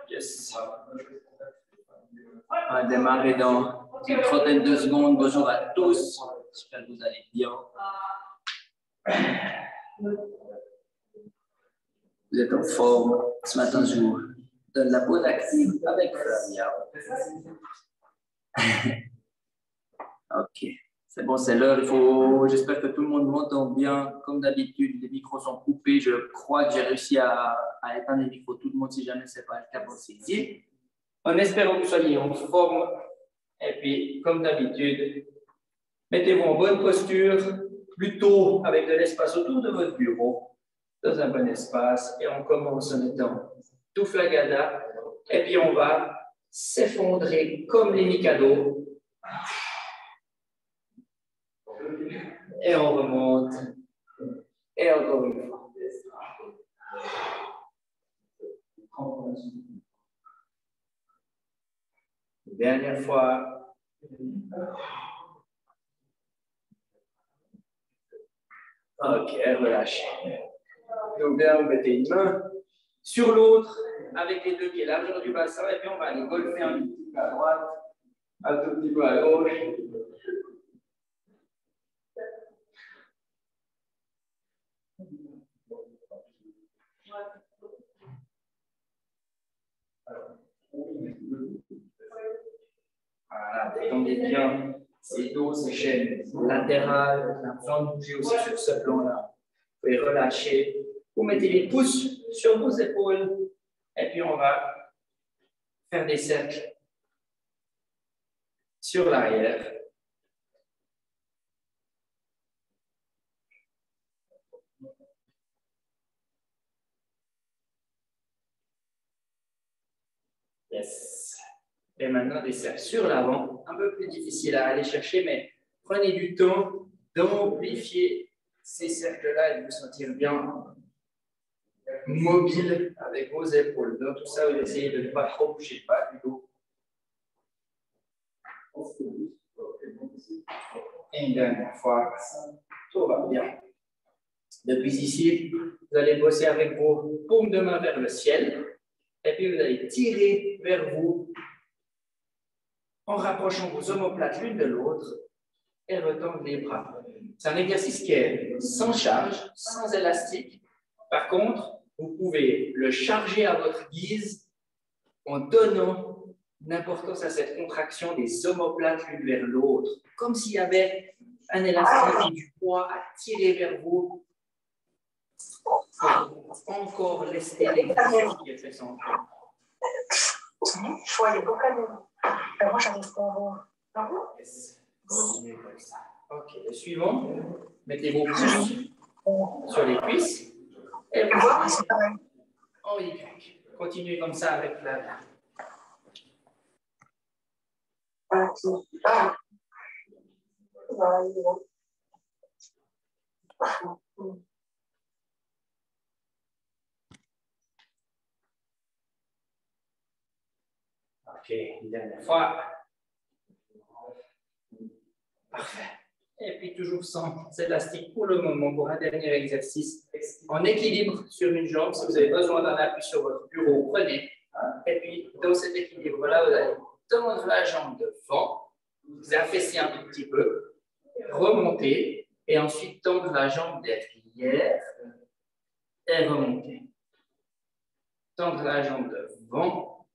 Yes. On va démarrer dans une trentaine de secondes. Bonjour à tous. J'espère que vous allez bien. Vous êtes en forme. Ce matin, je vous donne la pause active avec Flavia. Ok. C'est bon, c'est l'heure. J'espère que tout le monde m'entend bien. Comme d'habitude, les micros sont coupés. Je crois que j'ai réussi à éteindre les micros tout le monde. Si jamais ce n'est pas le cas, pensez-y. En espérant que vous soyez en forme. Et puis, comme d'habitude, mettez-vous en bonne posture, plutôt avec de l'espace autour de votre bureau, dans un bon espace. Et on commence en étant tout flagada. Et puis, on va s'effondrer comme les Mikado. Et on remonte. Et encore une fois. Dernière fois. Ok, relâchez. Donc bien, vous mettez une main sur l'autre avec les deux pieds largeur du bassin et puis on va aller golfer un petit peu à droite, un tout petit peu à gauche. Voilà, détendez bien ces dos, ces chaînes latérales. On a besoin de bouger aussi sur ce plan-là. Vous pouvez relâcher. Vous mettez les pouces sur vos épaules. Et puis on va faire des cercles sur l'arrière. Yes. Et maintenant, des cercles sur l'avant. Un peu plus difficile à aller chercher, mais prenez du temps d'amplifier ces cercles-là et de vous sentir bien mobile avec vos épaules. Dans tout ça, vous essayez de ne pas trop bouger pas du dos. Et une dernière fois, tout va bien. Depuis ici, vous allez bosser avec vos paumes de main vers le ciel. Et puis, vous allez tirer vers vous en rapprochant vos omoplates l'une de l'autre et retendre les bras. C'est un exercice qui est sans charge, sans élastique. Par contre, vous pouvez le charger à votre guise en donnant une importance à cette contraction des omoplates l'une vers l'autre, comme s'il y avait un élastique et du poids à tirer vers vous. Encore laisser l'exercice qui est fait sans poids. Moi, j'arrive pas à voir. Yes. Ok, le suivant, mettez vos pouces sur les cuisses et vous en Y. Continuez comme ça avec la main. Ok, une dernière fois. Parfait. Et puis toujours sans élastique pour le moment, pour un dernier exercice. En équilibre sur une jambe, si vous avez besoin d'un appui sur votre bureau, prenez. Et puis dans cet équilibre-là, vous allez tendre la jambe devant, vous affaissez un tout petit peu, remonter, et ensuite tendre la jambe derrière et remonter. Tendre la jambe devant,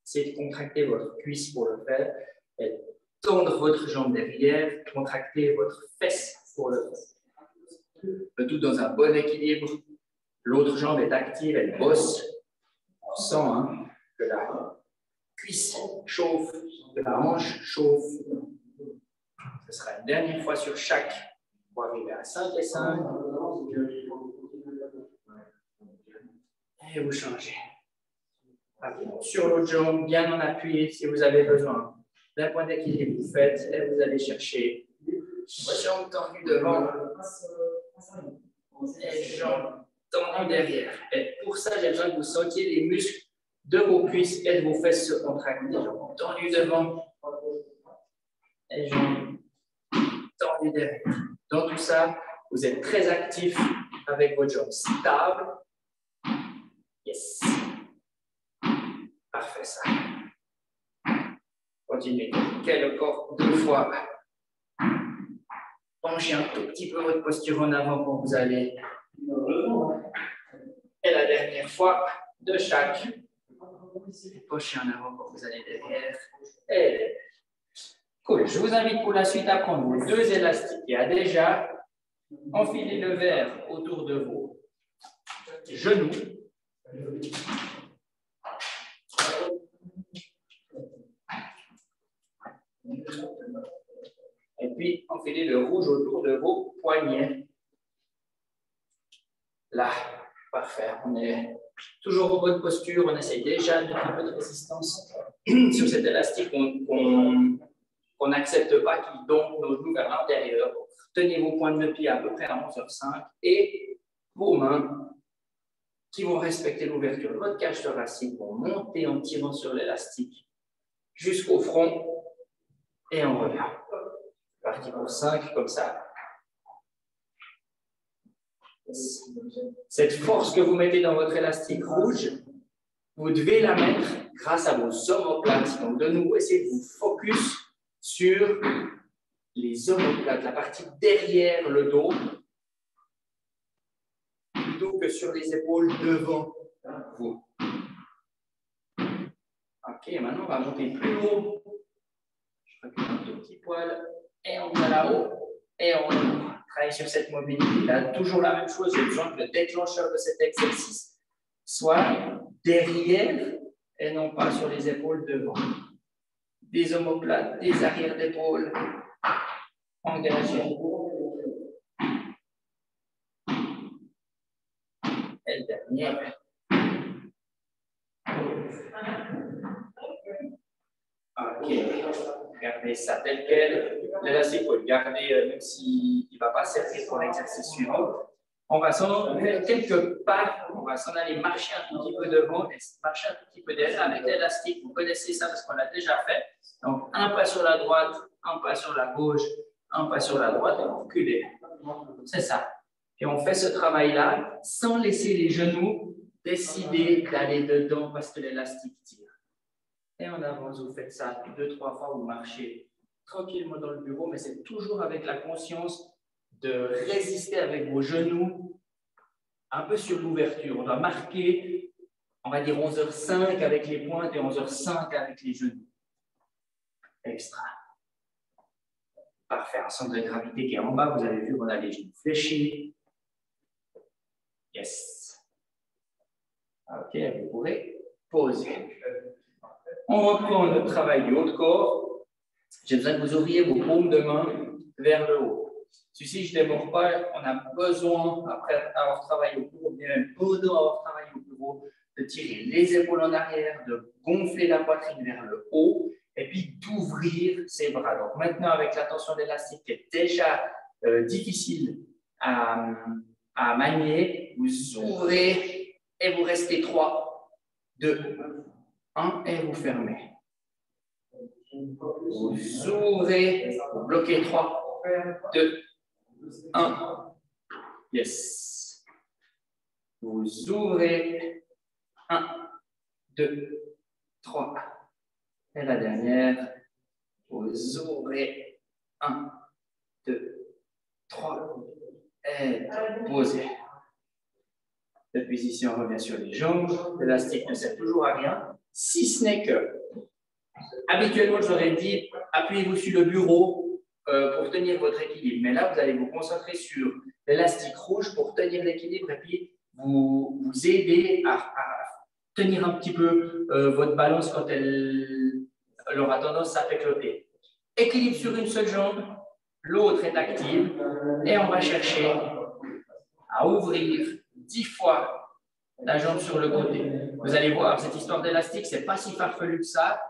c'est de contracter votre cuisse pour le faire, et tendre votre jambe derrière, contracter votre fesse pour le faire. Le tout dans un bon équilibre. L'autre jambe est active, elle bosse. On sent que la cuisse chauffe, que la hanche chauffe. Ce sera une dernière fois sur chaque pour arriver à 5 et 5. Et vous changez. Sur l'autre jambe, bien en appui si vous avez besoin. D'un point d'équilibre, vous faites et vous allez chercher vos jambes tendues devant et jambes tendues derrière. Et pour ça, j'ai besoin que vous sentiez les muscles de vos cuisses et de vos fesses se contracter. Jambes tendues devant les jambes tendues derrière. Dans tout ça, vous êtes très actif avec vos jambes stables. Yes. Parfait, ça. Continuez. Le corps 2 fois. Penchez un tout petit peu votre posture en avant pour vous aller. Et la dernière fois, de chaque. Penchez en avant pour vous aller derrière. Et cool. Je vous invite pour la suite à prendre vos 2 élastiques et à déjà enfiler le verre autour de vos genoux. Et puis, enfilez le rouge autour de vos poignets. Là, parfait. On est toujours en bonne posture. On essaye déjà de mettre un peu de résistance sur cet élastique qu'on n'accepte pas, qui dompe nos genoux vers l'intérieur. Tenez vos pointes de pied à peu près à 11h05 et vos mains qui vont respecter l'ouverture de votre cage thoracique vont monter en tirant sur l'élastique jusqu'au front et on revient. Parti pour 5 comme ça. Cette force que vous mettez dans votre élastique rouge, vous devez la mettre grâce à vos omoplates. Donc de nouveau, essayez de vous focus sur les omoplates, la partie derrière le dos, plutôt que sur les épaules devant vous. Ok, maintenant on va monter plus haut. Je recule un tout petit poil et on va là-haut et on travaille sur cette mobilité. Là, toujours la même chose, j'ai besoin que le déclencheur de cet exercice soit derrière et non pas sur les épaules devant. Des omoplates, des arrières d'épaules engagés. Et le dernier. Ok, gardez ça tel quel. L'élastique, il faut le garder même s'il ne va pas servir pour l'exercice suivant. On va s'en faire quelques pas, on va s'en aller marcher un tout petit peu devant et marcher un tout petit peu derrière avec l'élastique. Vous connaissez ça parce qu'on l'a déjà fait. Donc, un pas sur la droite, un pas sur la gauche, un pas sur la droite et vous reculez. C'est ça. Et on fait ce travail-là sans laisser les genoux décider d'aller dedans parce que l'élastique tire. Et en avance, vous faites ça 2-3 fois, vous marchez tranquillement dans le bureau, mais c'est toujours avec la conscience de résister avec vos genoux un peu sur l'ouverture. On doit marquer, on va dire 11h05 avec les pointes et 11h05 avec les genoux. Extra. Parfait. Un centre de gravité qui est en bas, vous avez vu qu'on a les genoux fléchis. Yes. Ok, vous pourrez poser. On reprend le travail du haut de corps. J'ai besoin que vous ouvriez vos paumes de main vers le haut. Si je ne démords pas, on a besoin, après avoir travaillé au bureau, bien pendant avoir travaillé au bureau, de tirer les épaules en arrière, de gonfler la poitrine vers le haut et puis d'ouvrir ses bras. Donc maintenant, avec la tension d'élastique qui est déjà difficile à manier, vous ouvrez et vous restez 3, 2, 1 et vous fermez. Vous ouvrez, vous bloquez 3, 2, 1. Yes. Vous ouvrez 1, 2, 3. Et la dernière, vous ouvrez 1, 2, 3. Et posez. Depuis ici, on revient sur les jambes. L'élastique ne sert toujours à rien, si ce n'est que, habituellement, j'aurais dit, appuyez-vous sur le bureau pour tenir votre équilibre. Mais là, vous allez vous concentrer sur l'élastique rouge pour tenir l'équilibre et puis vous aider à tenir un petit peu votre balance quand elle aura tendance à s'affecter. Équilibre sur une seule jambe, l'autre est active et on va chercher à ouvrir 10 fois la jambe sur le côté. Vous allez voir, cette histoire d'élastique, ce n'est pas si farfelu que ça.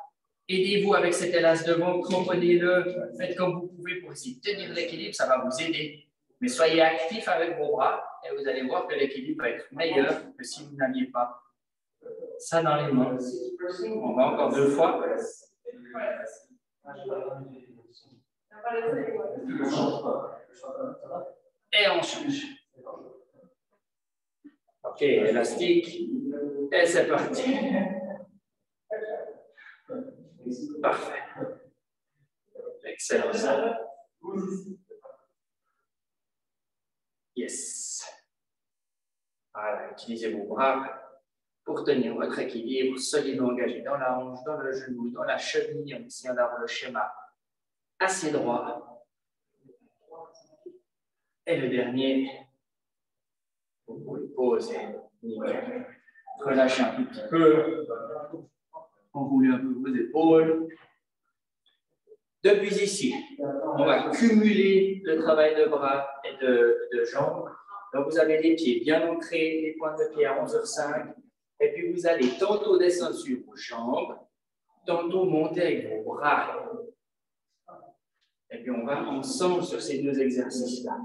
Aidez-vous avec cet élastique devant, cramponnez-le, faites comme vous pouvez pour essayer de tenir l'équilibre, ça va vous aider. Mais soyez actifs avec vos bras et vous allez voir que l'équilibre va être meilleur que si vous n'aviez pas ça dans les mains. On va encore 2 fois. Et on change. Ok, élastique. Et c'est parti. Parfait. Excellent ça. Yes. Voilà, utilisez vos bras pour tenir votre équilibre, solidement engagé dans la hanche, dans le genou, dans la cheville. On essaie d'avoir le schéma assez droit. Et le dernier, vous pouvez poser. Nickel. Relâchez un tout petit peu. Enroulez un peu vos épaules. Depuis ici, on va cumuler le travail de bras et de jambes. Donc, vous avez les pieds bien ancrés, les pointes de pied à 11h05. Et puis, vous allez tantôt descendre sur vos jambes, tantôt monter avec vos bras. Et puis, on va ensemble sur ces deux exercices-là.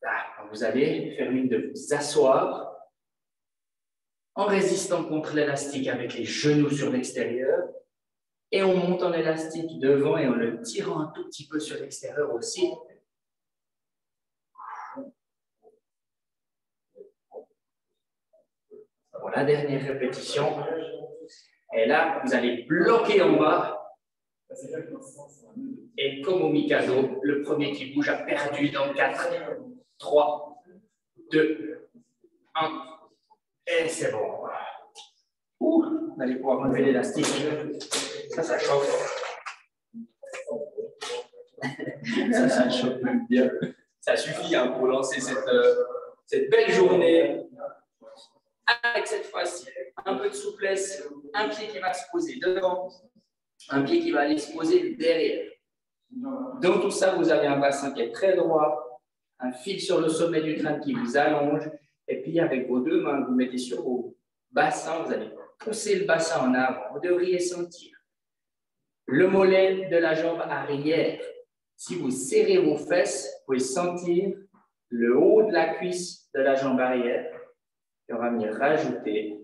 Là, vous allez faire mine de vous asseoir en résistant contre l'élastique avec les genoux sur l'extérieur. Et on monte en élastique devant et en le tirant un tout petit peu sur l'extérieur aussi. Pour la dernière répétition. Et là, vous allez bloquer en bas. Et comme au Mikado, le premier qui bouge a perdu dans 4, 3, 2, 1. Et c'est bon. Vous allez pouvoir enlever l'élastique. Ça chauffe. Ça chauffe même bien. Ça suffit hein, pour lancer cette belle journée. Avec cette fois-ci, un peu de souplesse, un pied qui va se poser devant, un pied qui va aller se poser derrière. Dans tout ça, vous avez un bassin qui est très droit, un fil sur le sommet du crâne qui vous allonge, et puis avec vos deux mains, vous mettez sur vos bassins, vous allez pousser le bassin en avant. Vous devriez sentir le mollet de la jambe arrière. Si vous serrez vos fesses, vous pouvez sentir le haut de la cuisse de la jambe arrière. Et on va venir rajouter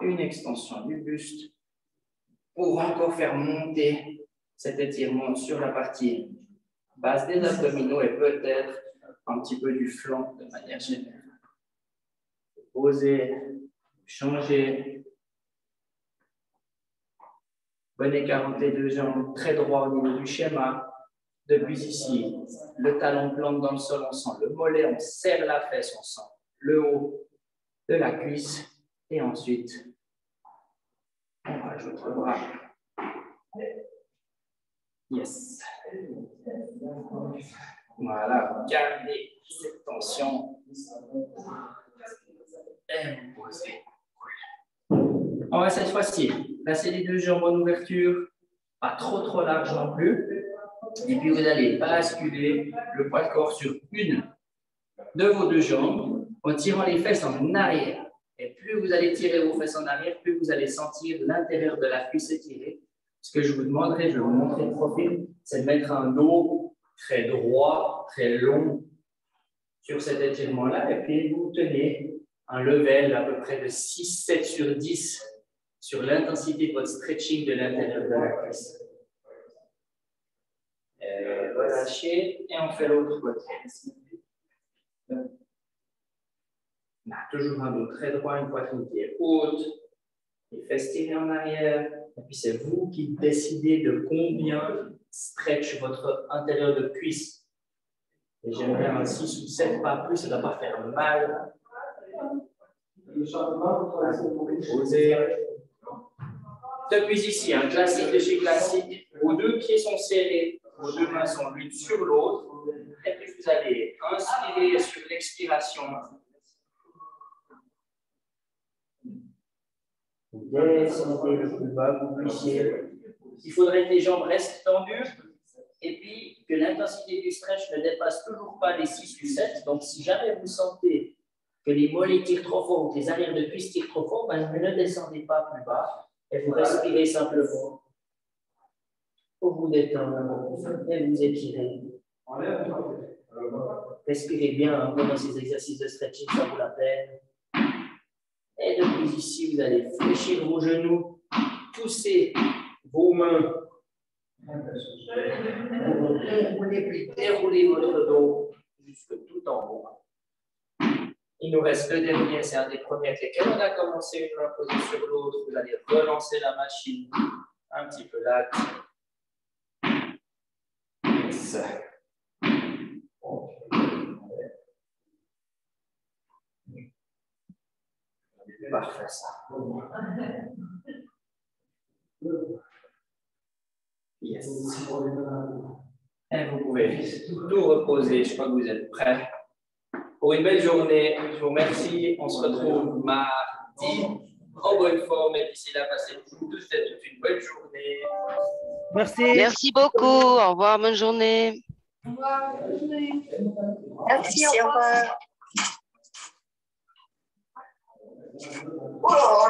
une extension du buste pour encore faire monter cet étirement sur la partie basse des abdominaux et peut-être un petit peu du flanc de manière générale. Posez, changez. Bon écart entre les deux jambes, très droit au niveau du schéma. Depuis ici, le talon plante dans le sol, on sent le mollet, on serre la fesse, on sent le haut de la cuisse. Et ensuite, on rajoute le bras. Yes. Voilà, gardez cette tension. Et vous posez. On va cette fois-ci placer les deux jambes en ouverture, pas trop large non plus. Et puis vous allez basculer le poids de corps sur une de vos deux jambes en tirant les fesses en arrière. Et plus vous allez tirer vos fesses en arrière, plus vous allez sentir l'intérieur de la cuisse étirée. Ce que je vous demanderai, je vais vous montrer le profil, c'est de mettre un dos très droit, très long sur cet étirement-là. Et puis vous tenez un level d'à peu près de 6, 7 sur 10 sur l'intensité de votre stretching de l'intérieur de la cuisse. Relâchez et on fait l'autre côté. On a toujours un dos très droit, une poitrine qui est haute, les fesses tirées en arrière. Et puis c'est vous qui décidez de combien stretch votre intérieur de cuisse. Et j'aimerais un 6 ou 7, pas plus, ça ne doit pas faire mal. Posez. Depuis ici, un classique de chez classique. Vos deux pieds sont serrés, vos deux mains sont l'une sur l'autre. Et puis vous allez inspirer sur l'expiration. Vous descendez le plus bas que vous puissiez. Il faudrait que les jambes restent tendues et puis que l'intensité du stretch ne dépasse toujours pas les 6 ou 7. Donc, si jamais vous sentez que les mollets tirent trop fort ou que les arrières de cuisse tirent trop fort, ben, ne descendez pas plus bas et vous respirez simplement pour vous détendre et vous étirer. Respirez bien pendant ces exercices de stretching, ça vaut la peine. Et depuis ici, vous allez fléchir vos genoux, pousser vos mains. Déroulez votre dos jusque tout en haut. Il nous reste le dernier, c'est un des premiers avec lesquels on a commencé, une main posée sur l'autre. Vous allez relancer la machine un petit peu là. Yes. Parfait ça. Yes. Et vous pouvez tout reposer, je crois que vous êtes prêts. Pour une belle journée, je vous remercie. On se retrouve mardi en bonne forme. Et d'ici là, passez tous une bonne journée. Merci. Merci beaucoup. Au revoir, bonne journée. Au revoir. Merci, au revoir. Oh,